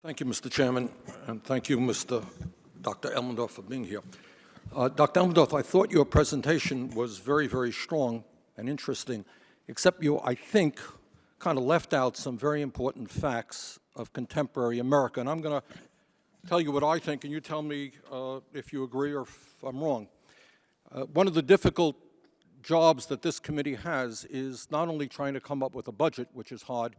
Thank you, Mr. Chairman, and thank you, Dr. Elmendorf, for being here. Dr. Elmendorf, I thought your presentation was very, very strong and interesting, except you, I think, kind of left out some very important facts of contemporary America. And I'm going to tell you what I think, and you tell me if you agree or if I'm wrong. One of the difficult jobs that this committee has is not only trying to come up with a budget, which is hard,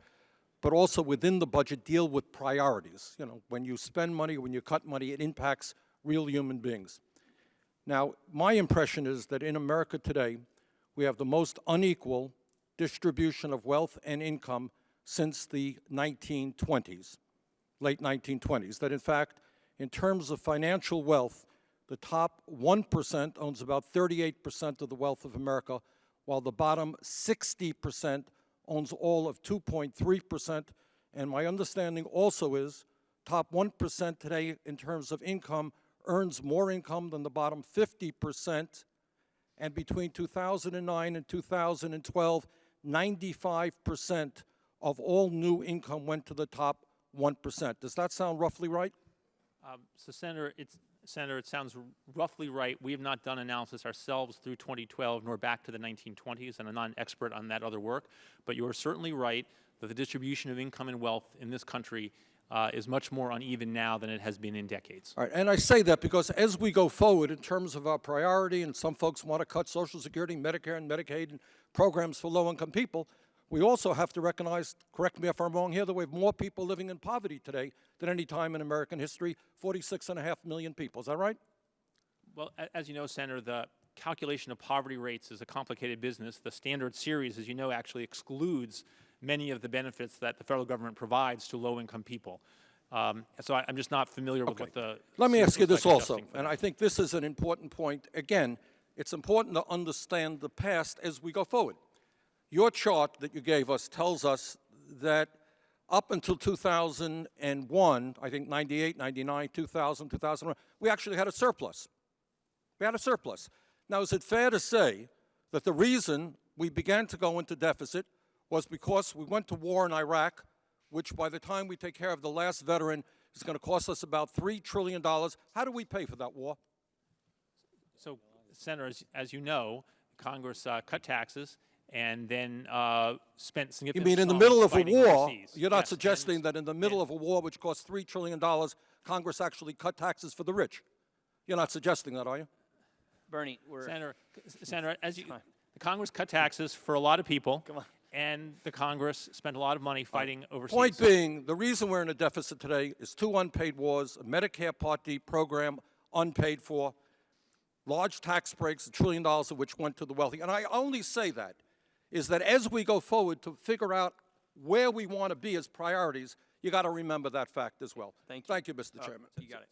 but also within the budget deal with priorities. You know, when you spend money, when you cut money, it impacts real human beings. Now, my impression is that in America today, we have the most unequal distribution of wealth and income since the 1920s, late 1920s. That in fact, in terms of financial wealth, the top 1% owns about 38% of the wealth of America, while the bottom 60% owns all of 2.3%. And my understanding also is top 1% today in terms of income earns more income than the bottom 50%. And between 2009 and 2012, 95% of all new income went to the top 1%. Does that sound roughly right? So, Senator, it sounds roughly right. We have not done analysis ourselves through 2012 nor back to the 1920s, and I'm not an expert on that other work. But you are certainly right that the distribution of income and wealth in this country is much more uneven now than it has been in decades. All right, and I say that because as we go forward in terms of our priority, and some folks want to cut Social Security, Medicare, and Medicaid, and programs for low-income people, we also have to recognize, correct me if I'm wrong here, that we have more people living in poverty today than any time in American history, 46.5 million people. Is that right? Well, as you know, Senator, the calculation of poverty rates is a complicated business. The standard series, as you know, actually excludes many of the benefits that the federal government provides to low-income people. So I'm just not familiar with what the... Let me ask you this also, and I think this is an important point. Again, it's important to understand the past as we go forward. Your chart that you gave us tells us that up until 2001, I think 98, 99, 2000, 2001, we actually had a surplus. We had a surplus. Now, is it fair to say that the reason we began to go into deficit was because we went to war in Iraq, which by the time we take care of the last veteran is going to cost us about $3 trillion. How do we pay for that war? So, Senator, as you know, Congress cut taxes and then spent significant... You mean in the middle of a war, overseas. you're not suggesting that in the middle of a war which costs $3 trillion, Congress actually cut taxes for the rich? You're not suggesting that, are you? Bernie, Senator, as you, the Congress cut taxes for a lot of people, and the Congress spent a lot of money fighting overseas. Point being, the reason we're in a deficit today is 2 unpaid wars, a Medicare Part D program unpaid for, large tax breaks, $1 trillion of which went to the wealthy. And I only say that is that as we go forward to figure out where we want to be as priorities, you got to remember that fact as well. Thank you. Thank you, Mr. Chairman. You got it.